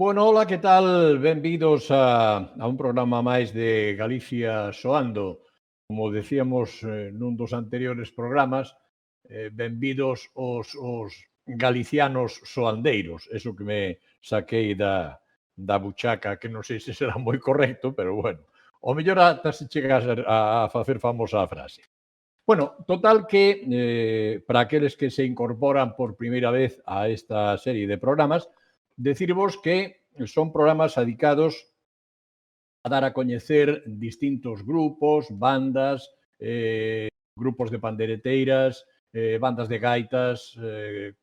Bueno, hola, que tal? Benvidos a un programa máis de Galicia Soando. Como decíamos nun dos anteriores programas, benvidos os galicianos soandeiros. Eso que me saquei da buchaca, que non sei se será moi correcto, pero bueno, o mellor ata se chegas a facer famosa a frase. Bueno, total que para aqueles que se incorporan por primeira vez a esta serie de programas, decirvos que son programas dedicados a dar a coñecer distintos grupos, bandas, grupos de pandereteiras, bandas de gaitas,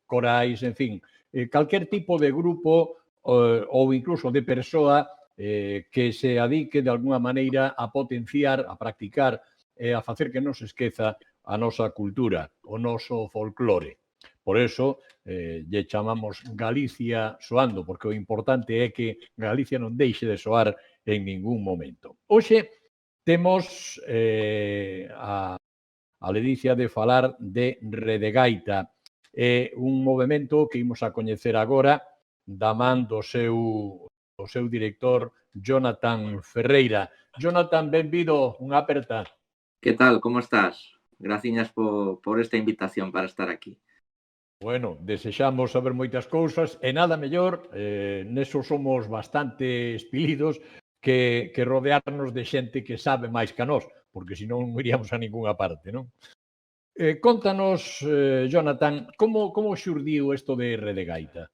corais, en fin, calquer tipo de grupo ou incluso de persoa que se adique de alguna maneira a potenciar, a practicar e a facer que non se esqueza a nosa cultura, o noso folclore. Por eso, lle chamamos Galicia soando, porque o importante é que Galicia non deixe de soar en ningún momento. Hoxe temos a ledicia de falar de Redegaita, é un movimento que imos a coñecer agora da man do seu director Jonathan Ferreira. Jonathan, benvido, unha aperta. ¿Qué tal? ¿Cómo estás? Gracias por esta invitación para estar aquí. Bueno, desexamos saber moitas cousas e nada mellor, neso somos bastante espilidos, que rodearnos de xente que sabe máis que a nós, porque senón non iríamos a ningunha parte, non? Contanos, Jonathan, como xurdiu isto de Redegaita?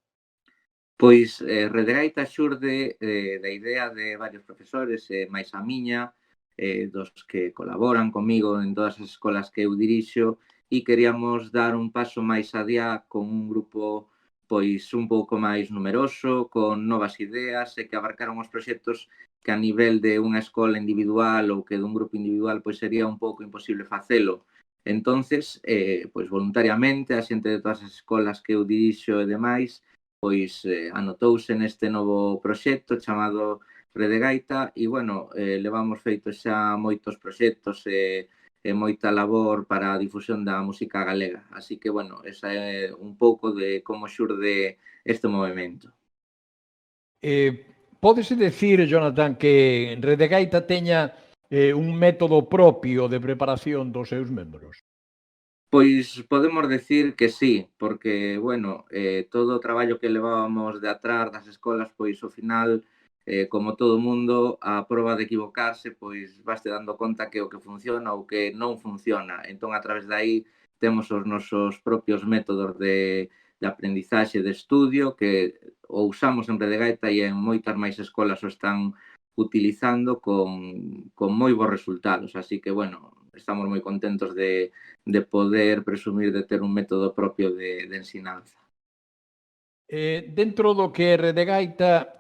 Pois Redegaita xurde da idea de varios profesores, máis a miña, dos que colaboran comigo en todas as escolas que eu dirixo, e queríamos dar un paso máis adiá con un grupo pois un pouco máis numeroso, con novas ideas e que abarcaron os proxectos que a nivel de unha escola individual ou que dun grupo individual pois sería un pouco imposible facelo. Entonces, pois voluntariamente, a xente de todas as escolas que eu dirixo e demais, pois anotouse neste novo proxecto chamado Redegaita e, bueno, levamos feito xa moitos proxectos e moita labor para a difusión da música galega. Así que, bueno, esa é un pouco de como xurde este movimento. Pódese decir, Jonathan, que Redegaita teña un método propio de preparación dos seus membros? Pois podemos decir que sí, porque, bueno, todo o traballo que levábamos de atrás das escolas, pois ao final, como todo mundo, a proba de equivocarse, pois vaste dando conta que o que funciona ou que non funciona. Entón, a través de aí, temos os nosos propios métodos de aprendizaxe, de estudio, que o usamos en Redegaita e en moitas máis escolas o están utilizando con moi bons resultados. Así que, bueno, estamos moi contentos de poder presumir de ter un método propio de ensinanza. Dentro do que é Redegaita,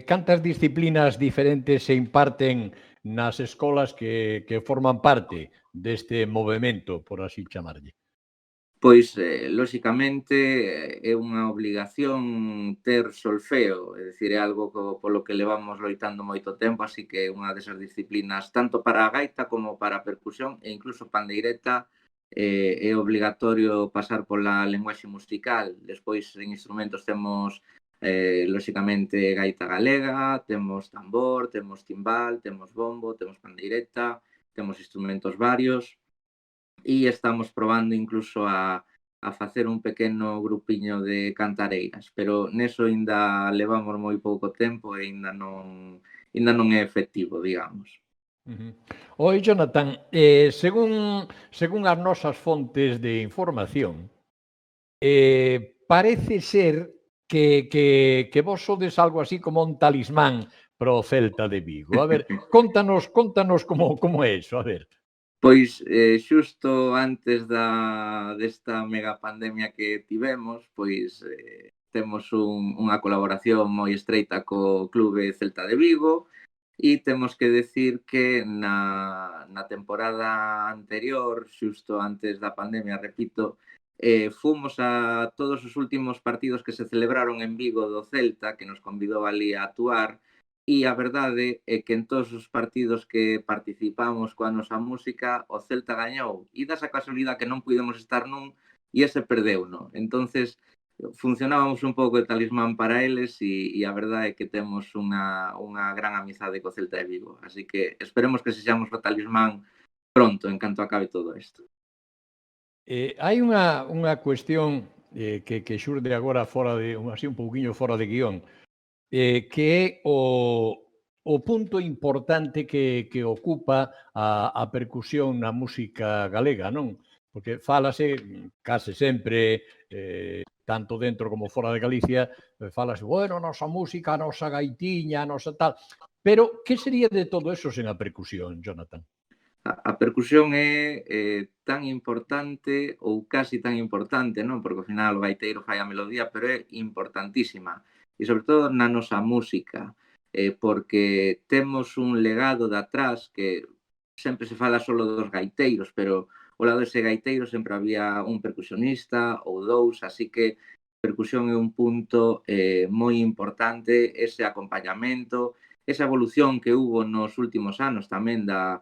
cantas disciplinas diferentes se imparten nas escolas que forman parte deste movemento, por así chamarlle? Pois, lóxicamente, é unha obligación ter solfeo, é dicir, é algo polo que levamos loitando moito tempo, así que é unha desas disciplinas tanto para a gaita como para a percusión e incluso pandeireta é obligatorio pasar pola lenguaxe musical. Despois, en instrumentos temos, lóxicamente, gaita galega, temos tambor, temos timbal, temos bombo, temos pandeireta, temos instrumentos varios, e estamos probando incluso a facer un pequeno grupiño de cantareiras, pero neso aínda levamos moi pouco tempo e aínda non é efectivo, digamos. Oi, Jonathan, según as nosas fontes de información, parece ser que vos sodes algo así como un talismán para o Celta de Vigo. A ver, contanos como é iso, a ver. Pois, xusto antes desta mega pandemia que tivemos, pois temos unha colaboración moi estreita co Clube Celta de Vigo e temos que decir que na temporada anterior, xusto antes da pandemia, repito, fomos a todos os últimos partidos que se celebraron en Vigo do Celta, que nos convidou ali a actuar, e a verdade é que en todos os partidos que participamos coa nosa música, o Celta gañou. E dasa casualidade que non pudemos estar nun e ese perdeu, non? Entonces, funcionábamos un pouco de talismán para eles e a verdade é que temos unha gran amizade co Celta de Vigo. Así que esperemos que sexamos o talismán pronto, en canto acabe todo isto. Hai unha cuestión que xurde agora fora de, así un pouquiño fora de guión, que é o punto importante que ocupa a percusión na música galega, non? Porque fálase case sempre, tanto dentro como fora de Galicia, fálase, bueno, a nosa música, a nosa gaitiña, a nosa tal... Pero que sería de todo eso sen a percusión, Jonathan? A percusión é tan importante ou casi tan importante, non? Porque ao final o gaiteiro fai a melodía, pero é importantísima. E sobre todo na nosa música, porque temos un legado de atrás que sempre se fala solo dos gaiteiros, pero ao lado dese gaiteiro sempre había un percusionista ou dous, así que percusión é un punto moi importante, ese acompañamento, esa evolución que hubo nos últimos anos tamén da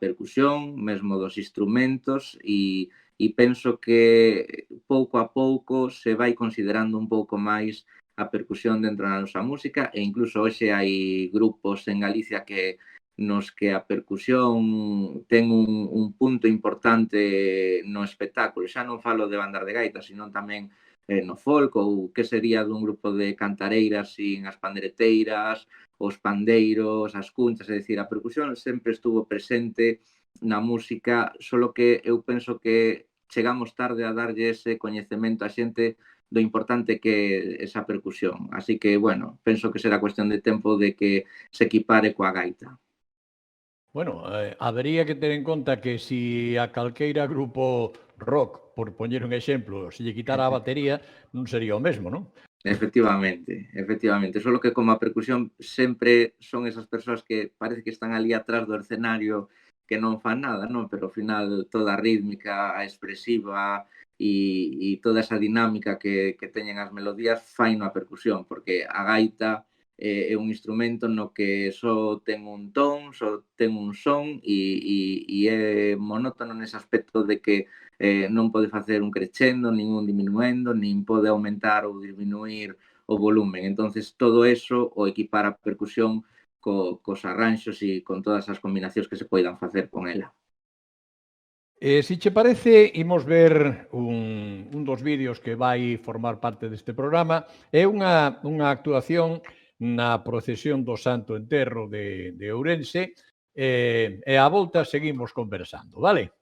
percusión, mesmo dos instrumentos e penso que pouco a pouco se vai considerando un pouco máis a percusión dentro da nosa música e incluso hoxe hai grupos en Galicia que nos que a percusión ten un punto importante no espectáculo. Xa non falo de bandar de gaitas, sino tamén no folk ou que sería dun grupo de cantareiras sin as pandereteiras, os pandeiros, as cunchas, é dicir, a percusión sempre estuvo presente na música, solo que eu penso que chegamos tarde a darlle ese coñecemento a xente do importante que é esa percusión. Así que, bueno, penso que será cuestión de tempo de que se equipare coa gaita. Bueno, habería que ter en conta que si a calqueira grupo rock, por poñer un exemplo, se lle quitara a batería, non sería o mesmo, non? Efectivamente. Solo que como a percusión sempre son esas persoas que parece que están ali atrás do escenario que non fan nada, non? Pero ao final toda a rítmica, a expresiva e toda esa dinámica que teñen as melodías fai a percusión, porque a gaita é un instrumento no que só ten un ton, só ten un son e é monótono nese aspecto de que non pode facer un crescendo, nin un diminuendo, nin pode aumentar ou disminuir o volumen. Entonces, todo eso o equipar a percusión cos arranxos e con todas as combinacións que se poidan facer con ela. Si che parece, imos ver un dos vídeos que vai formar parte deste programa. É unha actuación na procesión do Santo Enterro de Ourense e á volta seguimos conversando, vale?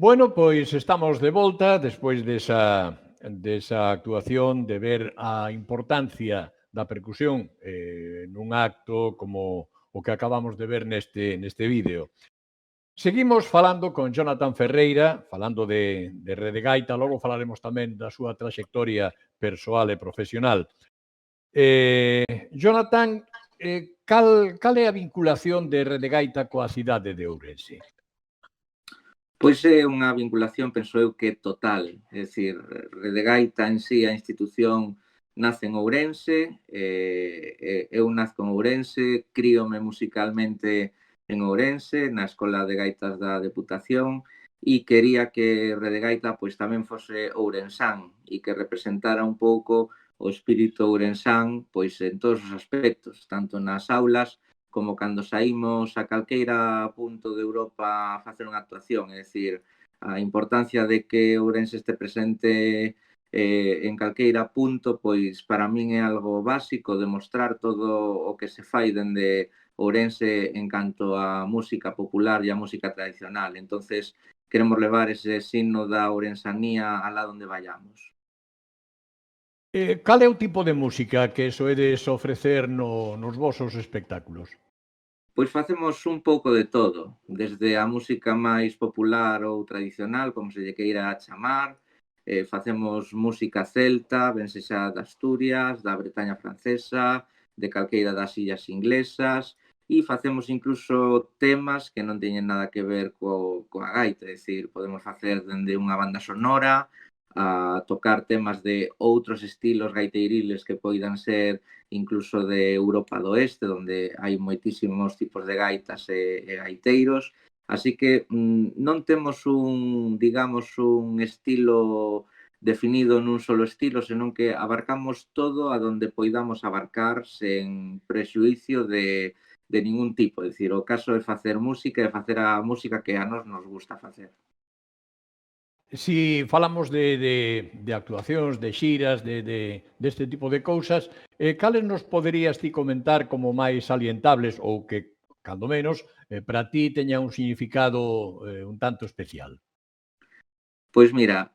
Bueno, pois estamos de volta despois desa actuación, de ver a importancia da percusión nun acto como o que acabamos de ver neste vídeo. Seguimos falando con Jonathan Ferreira, falando de Redegaita, logo falaremos tamén da súa traxectoria persoal e profesional. Jonathan, cal é a vinculación de Redegaita coa cidade de Ourense? Pois é unha vinculación, penso eu, que total. É dicir, Redegaita en sí, a institución, nace en Ourense, eu nazco en Ourense, críome musicalmente en Ourense, na Escola de Gaitas da Deputación, e quería que Redegaita pois tamén fose ourensán e que representara un pouco o espírito ourensán pois en todos os aspectos, tanto nas aulas como cando saímos a calqueira punto de Europa a facer unha actuación, é dicir, a importancia de que Ourense este presente en calqueira punto, pois para min é algo básico demostrar todo o que se fai dende Ourense en canto á música popular e á música tradicional. Entonces, queremos levar ese signo da ourensanía alá onde vayamos. Cal é o tipo de música que soedes ofrecer nos vosos espectáculos? Pois facemos un pouco de todo, desde a música máis popular ou tradicional, como se lle queira chamar, facemos música celta, ben sexa de Asturias, da Bretaña francesa, de calqueira das illas inglesas, e facemos incluso temas que non teñen nada que ver coa gaita, é dicir, podemos facer dende unha banda sonora a tocar temas de outros estilos gaiteiriles que poidan ser incluso de Europa do Oeste, onde hai moitísimos tipos de gaitas e gaiteiros. Así que non temos digamos, un estilo definido nun solo estilo, senón que abarcamos todo a donde poidamos abarcar sen prexuicio de ningún tipo. É dicir, o caso é facer música e facer a música que a nos gusta facer. Si falamos de actuacións, de xiras, deste tipo de cousas, cales nos poderías ti comentar como máis salientables ou que, cando menos, para ti teña un significado un tanto especial? Pois mira,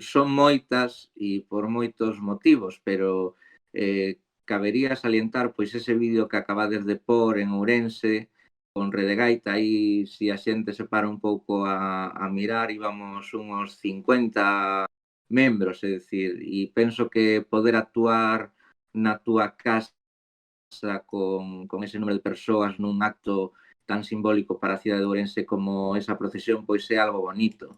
son moitas e por moitos motivos, pero cabería salientar pois ese vídeo que acabades de pór en Ourense con Redegaita, aí se a xente se para un pouco a mirar, íbamos unhos 50 membros, é dicir, e penso que poder actuar na túa casa con ese número de persoas nun acto tan simbólico para a cidade de Ourense como esa procesión, pois é algo bonito.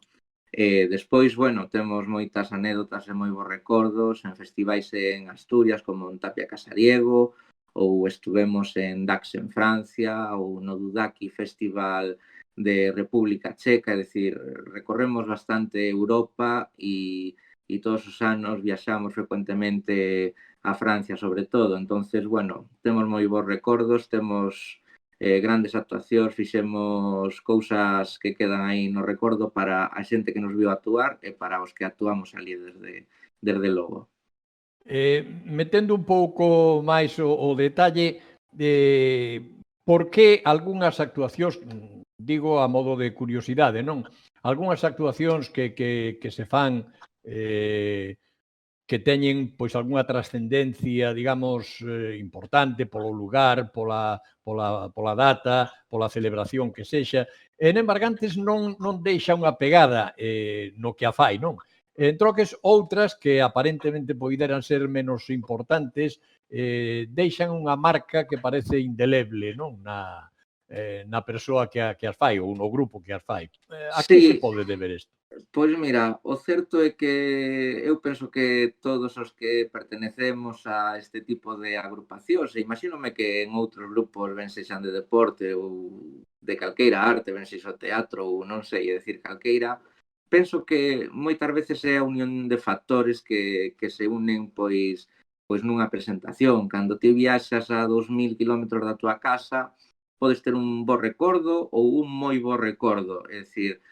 Despois, bueno, temos moitas anécdotas e moi bons recordos en festivais en Asturias, como en Tapia Casariego, ou estuvemos en Dax en Francia, ou no Dudaki Festival de República Checa, é dicir, recorremos bastante Europa e todos os anos viaxamos frecuentemente a Francia, sobre todo. Entonces, bueno, temos moi bons recordos, temos grandes actuacións, fixemos cousas que quedan aí no recordo para a xente que nos viu actuar e para os que actuamos ali desde logo. Metendo un pouco máis o detalle de por que algunhas actuacións, digo a modo de curiosidade, non? Algunhas actuacións que se fan que teñen pois algunha trascendencia, digamos, importante polo lugar, pola data, pola celebración que sexa, e en Embargantes non deixa unha pegada no que a fai, non? En troques, outras que aparentemente poideran ser menos importantes, deixan unha marca que parece indeleble, non? Na persoa que as fai ou no grupo que as fai. A que se Sí, pode deber isto? pois mira, o certo é que eu penso que todos os que pertenecemos a este tipo de agrupacións, e imagínome que en outros grupos, ben sexan de deporte ou de calqueira arte, ben sexa teatro ou non sei, é dicir, calqueira, penso que moitas veces é a unión de factores que se unen pois nunha presentación. Cando ti viaxas a 2000 kilómetros da túa casa, podes ter un bo recordo ou un moi bo recordo, é dicir,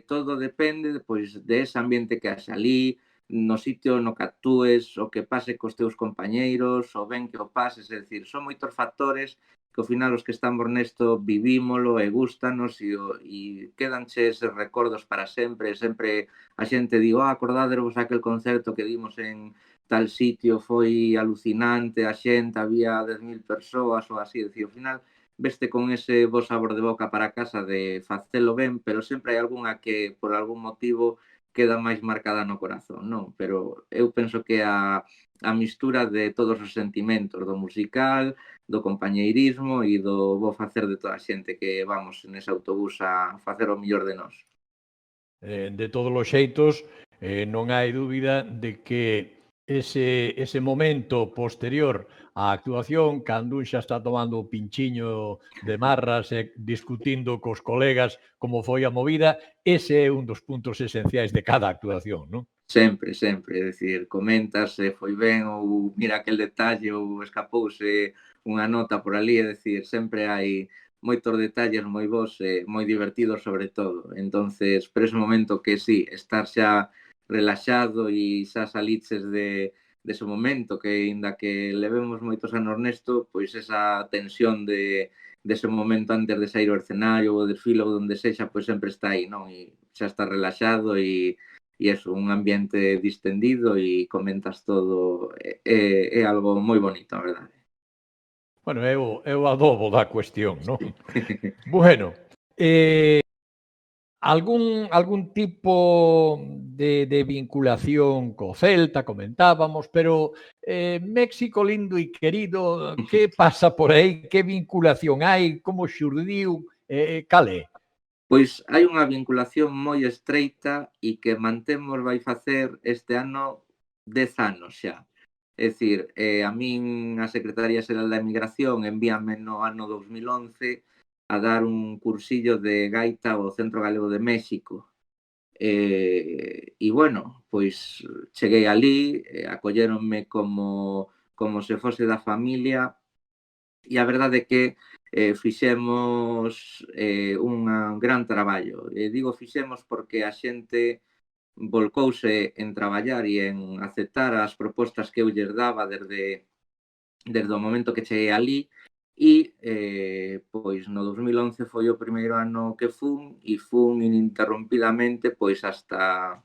todo depende pois, de ese ambiente que haxa ali, no sitio no que actúes, o que pase cos teus compañeiros, o ben que o pases, é dicir, son moitos factores que ao final os que estamos nesto vivímolo e gustanos e quedanche eses recordos para sempre. Sempre a xente digo, acordádevos aquel concerto que dimos en tal sitio, foi alucinante, a xente, había 10.000 persoas ou así, ao final veste con ese bo sabor de boca para casa de facelo ben, pero sempre hai algunha que por algún motivo queda máis marcada no corazón, non? Pero eu penso que a mistura de todos os sentimentos, do musical, do compañeirismo e do bo facer de toda a xente que vamos nese autobús a facer o millor de nós. De todos os xeitos, non hai dúbida de que ese momento posterior á actuación, cando un xa está tomando o pinchiño de marras e discutindo cos colegas como foi a movida, ese é un dos puntos esenciais de cada actuación, non? Sempre, sempre, é dicir, comentas se foi ben ou mira aquel detalle ou escapouse unha nota por ali, é dicir, sempre hai moitos detalles moi bons e moi divertidos sobre todo. Entonces, por ese momento que sí, estar xa relaxado e xa saliches dese momento que, inda que levemos moitos anos nesto, pois esa tensión dese momento antes de sair ao escenario ou desfile ou onde sexa, pois sempre está aí, non? E xa está relaxado e eso, un ambiente distendido e comentas todo, é algo moi bonito, a verdade. Bueno, é o adobo da cuestión, non? Bueno, algún tipo de vinculación co Celta, comentábamos, pero México lindo e querido, que pasa por aí? Que vinculación hai? Como xurdiu? Cal é? Pois hai unha vinculación moi estreita e que mantemos, vai facer este ano 10 anos xa. É dicir, a min a Secretaría Xeral da Emigración envíame no ano 2011 a dar un cursillo de gaita ao Centro Galego de México. E bueno, pois cheguei ali, acolléronme como se fose da familia e a verdade é que fixemos un gran traballo. Digo fixemos porque a xente volcouse en traballar e en aceptar as propostas que eu lles daba desde o momento que cheguei ali e pois no 2011 foi o primeiro ano que fun ininterrompidamente pois hasta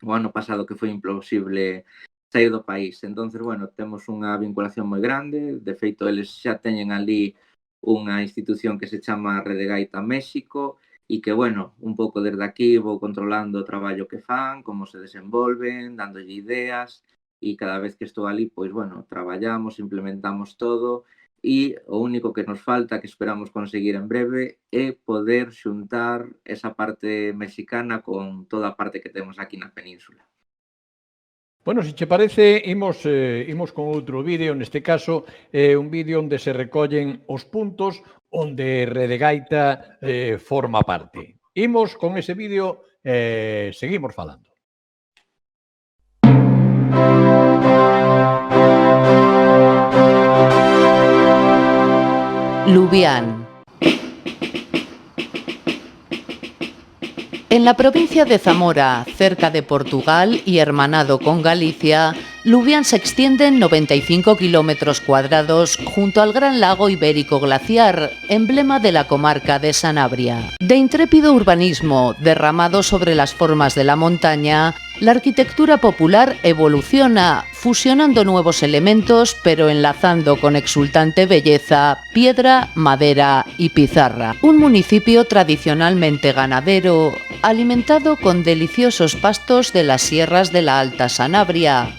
o ano pasado que foi imposible sair do país. Entonces, bueno, temos unha vinculación moi grande, de feito eles xa teñen ali unha institución que se chama Rede Gaita México e que, bueno, un pouco desde aquí vou controlando o traballo que fan, como se desenvolven, dándolle ideas e cada vez que estou ali, pois, bueno, traballamos, implementamos todo e o único que nos falta, que esperamos conseguir en breve, é poder xuntar esa parte mexicana con toda a parte que temos aquí na península. Bueno, se che parece, imos con outro vídeo, neste caso, un vídeo onde se recollen os puntos onde Rede Gaita forma parte. Imos con ese vídeo e seguimos falando. Lubián. En la provincia de Zamora, cerca de Portugal y hermanado con Galicia, Lubián se extiende en 95 kilómetros cuadrados junto al gran lago ibérico glaciar, emblema de la comarca de Sanabria. De intrépido urbanismo derramado sobre las formas de la montaña, la arquitectura popular evoluciona, fusionando nuevos elementos, pero enlazando con exultante belleza piedra, madera y pizarra. Un municipio tradicionalmente ganadero, alimentado con deliciosos pastos de las sierras de la Alta Sanabria,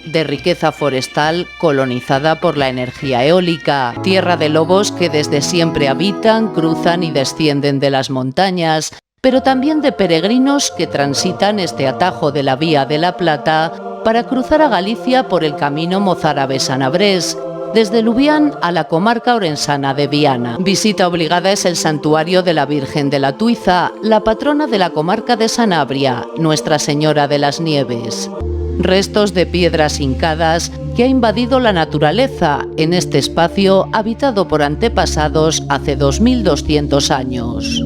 de riqueza forestal colonizada por la energía eólica, tierra de lobos que desde siempre habitan, cruzan y descienden de las montañas, pero también de peregrinos que transitan este atajo de la Vía de la Plata para cruzar a Galicia por el camino mozárabe-sanabrés, desde Lubián a la comarca orensana de Viana. Visita obligada es el santuario de la Virgen de la Tuiza, la patrona de la comarca de Sanabria, Nuestra Señora de las Nieves. Restos de piedras hincadas que ha invadido la naturaleza en este espacio habitado por antepasados hace 2200 años.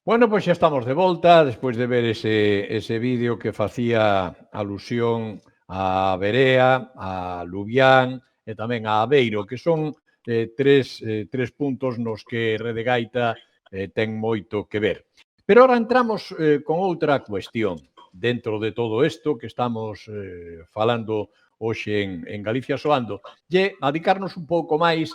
Bueno, pois xa estamos de volta, despois de ver ese vídeo que facía alusión a Berea, a Lubián e tamén a Aveiro, que son tres puntos nos que Rede Gaita ten moito que ver. Pero ahora entramos con outra cuestión. Dentro de todo isto que estamos falando hoxe en Galicia Soando, lle adicarnos un pouco máis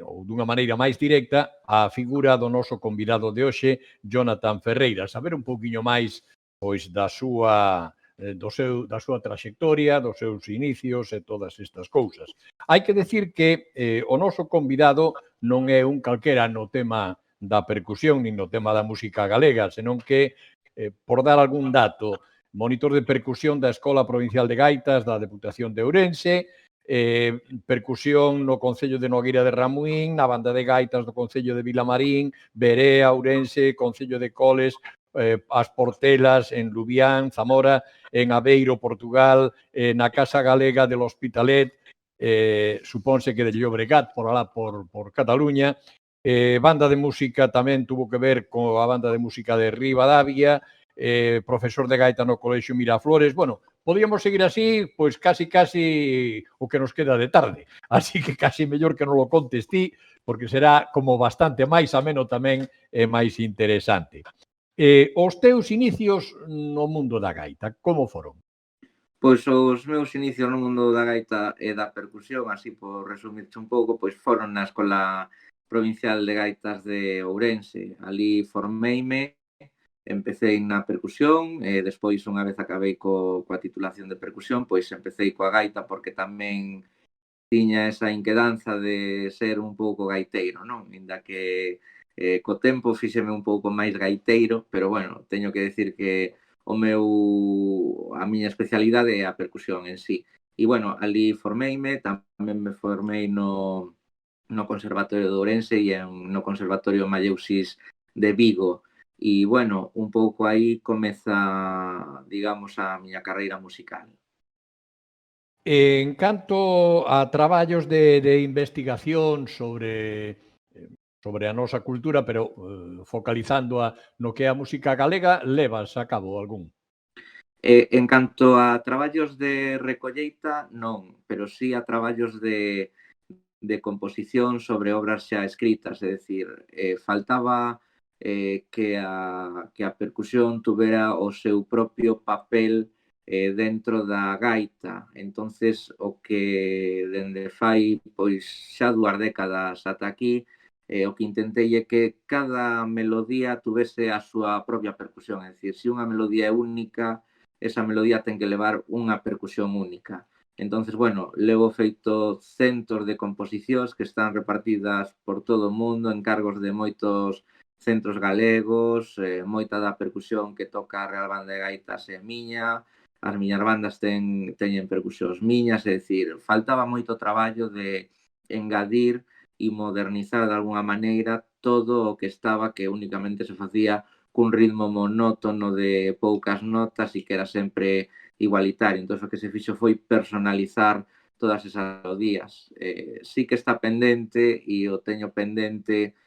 ou dunha maneira máis directa, a figura do noso convidado de hoxe, Jonathan Ferreira, saber un pouquiño máis pois da súa da súa traxectoria, dos seus inicios e todas estas cousas. Hai que decir que o noso convidado non é un calquera no tema da percusión nin no tema da música galega, senón que, por dar algún dato, monitor de percusión da Escola Provincial de Gaitas da Deputación de Ourense, percusión no Concello de Nogueira de Ramuín, na banda de gaitas do Concello de Vilamarín, Berea, Ourense, Concello de Coles, As Portelas, en Lubián, Zamora, en Aveiro, Portugal, na Casa Galega del Hospitalet, supónse que de Llobregat, por alá, por Cataluña, banda de música tamén tuvo que ver coa banda de música de Ribadavia, profesor de gaita no Colexio Miraflores, bueno, podíamos seguir así, pois casi o que nos queda de tarde. Así que casi mellor que non lo contes ti, porque será como bastante máis ameno tamén e máis interesante. Os teus inicios no mundo da gaita, como foron? Pois os meus inicios no mundo da gaita e da percusión, así por resumirche un pouco, pois foron na Escola Provincial de Gaitas de Ourense. Ali formeime, empecé na percusión, e despois unha vez acabei coa titulación de percusión, pois empecé coa gaita porque tamén tiña esa inquedanza de ser un pouco gaiteiro, non? Inda que co tempo fíxeme un pouco máis gaiteiro, pero bueno, teño que decir que a miña especialidade é a percusión en sí. E bueno, ali formeime, tamén me formei no Conservatorio de Ourense e no Conservatorio Malleuxis de Vigo. E, bueno, un pouco aí comeza, digamos, a miña carreira musical. En canto a traballos de investigación sobre a nosa cultura, pero focalizando no que é a música galega, levas a cabo algún? En canto a traballos de recolleita, non, pero sí a traballos de composición sobre obras xa escritas, é dicir, faltaba que a percusión tuvera o seu propio papel dentro da gaita. Entonces, o que dende fai pois xa 2 décadas ata aquí, o que intentei é que cada melodía tuvese a súa propia percusión, é dicir, se unha melodía é única, esa melodía ten que levar unha percusión única. Entonces, bueno, levo feito centos de composicións que están repartidas por todo o mundo en cargos de moitos centros galegos, moita da percusión que toca a Real Banda de Gaitas é miña, as miñas bandas teñen percusións miñas, é dicir, faltaba moito traballo de engadir e modernizar de alguna maneira todo o que estaba que únicamente se facía cun ritmo monótono de poucas notas e que era sempre igualitario. Entón, o que se fixo foi personalizar todas esas melodías. Sí que está pendente e o teño pendente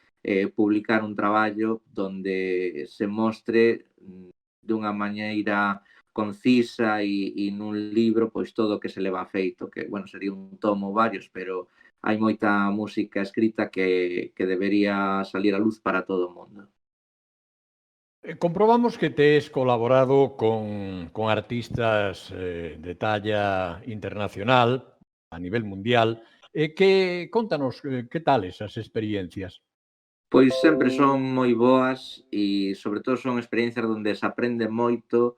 publicar un traballo donde se mostre dunha maneira concisa e nun libro pois todo o que se leva feito, que, bueno, sería un tomo varios, pero hai moita música escrita que debería salir a luz para todo o mundo. Comprobamos que tes colaborado con artistas de talla internacional, a nivel mundial, contanos que tal esas experiencias? Pois sempre son moi boas e, sobre todo, son experiencias onde se aprende moito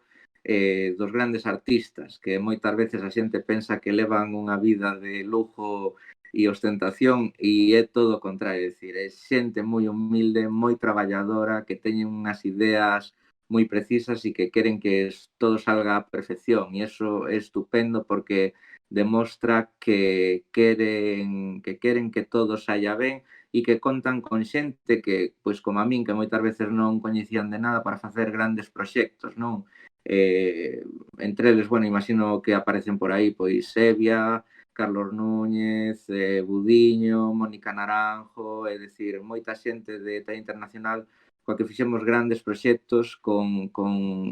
dos grandes artistas, que moitas veces a xente pensa que levan unha vida de lujo e ostentación e é todo o contrario, é dicir, é xente moi humilde, moi traballadora, que teñen unhas ideas moi precisas e que queren que todo salga á perfección, e iso é estupendo porque demostra que queren que todo saia ben e que contan con xente que, pois como a min, que moitas veces non coñecían de nada para facer grandes proxectos, non? Entre eles, bueno, imagino que aparecen por aí, pois Sevia, Carlos Núñez, Budiño, Mónica Naranjo, é dicir, moita xente de talla internacional coa que fixemos grandes proxectos con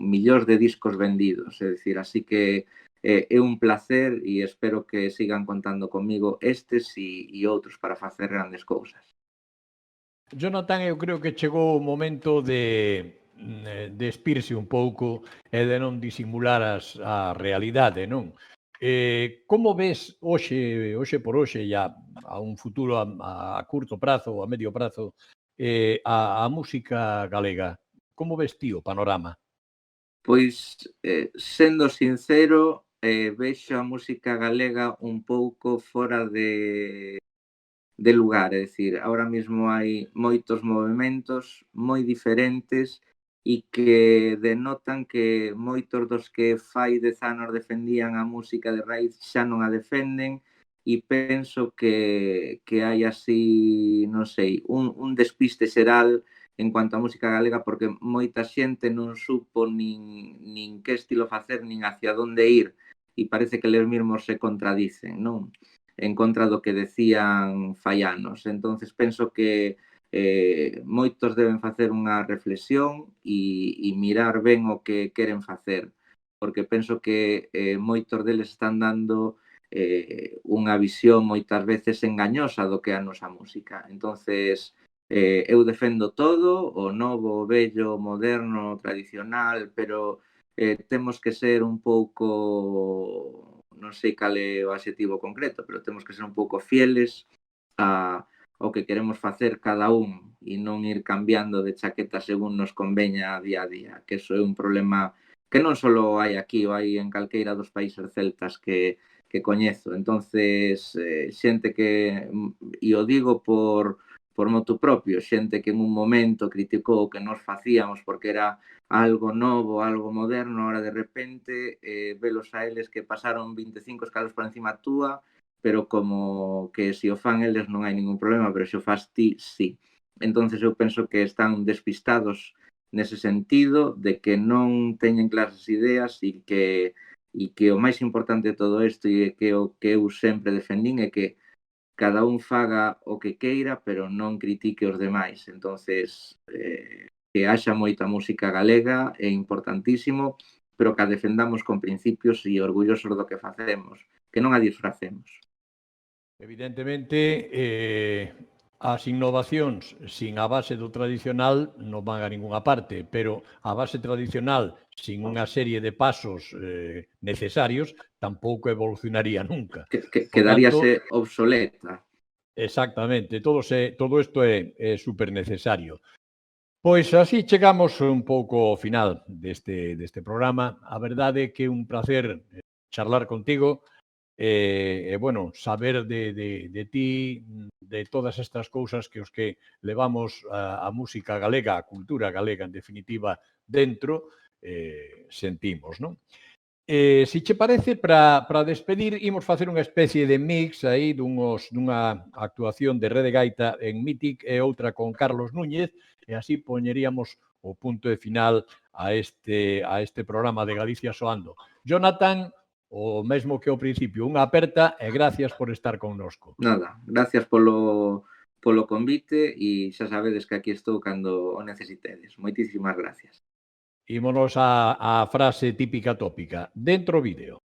millóns de discos vendidos, é dicir, así que é un placer e espero que sigan contando comigo estes e outros para facer grandes cousas. Jonathan, eu creo que chegou o momento de espirse un pouco e de non disimular a realidade, non? Como ves hoxe por hoxe, e a un futuro a curto prazo ou a medio prazo, a música galega? Como ves ti o panorama? Pois, sendo sincero, vexo a música galega un pouco fora de lugar, é dicir, ahora mesmo hai moitos movementos moi diferentes e que denotan que moitos dos que fai 10 anos defendían a música de raíz xa non a defenden e penso que hai así, non sei, un despiste xeral en cuanto á música galega porque moita xente non supo nin que estilo facer nin hacia onde ir e parece que eles mesmos se contradicen, non? En contra do que decían fai anos. Entonces penso que moitos deben facer unha reflexión e mirar ben o que queren facer, porque penso que moitos deles están dando unha visión moitas veces engañosa do que é a nosa música. Entonces, eu defendo todo, o novo, o vello, o moderno, o tradicional, pero temos que ser un pouco, non sei cal é o adxetivo concreto, pero temos que ser un pouco fieles ao que queremos facer cada un e non ir cambiando de chaqueta según nos conveña día a día, que eso é un problema que non só hai aquí, o hai en calqueira dos países celtas que coñezo. Entonces, xente que, e o digo por motu propio, xente que en un momento criticou o que nos facíamos porque era algo novo, algo moderno, ahora de repente velos a eles que pasaron 25 escalos por encima túa, pero como que se o fan eles non hai ningún problema, pero se o fas ti, sí. Entonces eu penso que están despistados nese sentido de que non teñen claras ideas e que o máis importante de todo isto e que o que eu sempre defendín é que cada un faga o que queira, pero non critique os demais. Entonces, que haxa moita música galega é importantísimo, pero que a defendamos con principios e orgullosos do que facemos, que non a disfracemos. Evidentemente, as innovacións sin a base do tradicional non van a ningunha parte, pero a base tradicional sin unha serie de pasos necesarios tampouco evolucionaría nunca. Quedaríase obsoleta. Exactamente, todo isto é super necesario. Pois así chegamos un pouco ao final deste programa. A verdade é que é un placer charlar contigo e bueno, saber de ti, de todas estas cousas que os que levamos a música galega, a cultura galega en definitiva dentro, sentimos, non? Se che parece, para despedir, imos facer unha especie de mix aí dunha actuación de Rede Gaita en Mític e outra con Carlos Núñez, e así poñeríamos o punto de final a este programa de Galicia Soando. Jonathan, o mesmo que ao principio, unha aperta e gracias por estar connosco. Nada, gracias polo convite e xa sabedes que aquí estou cando o necesitedes. Moitísimas gracias. Ímonos á frase típica tópica. Dentro vídeo.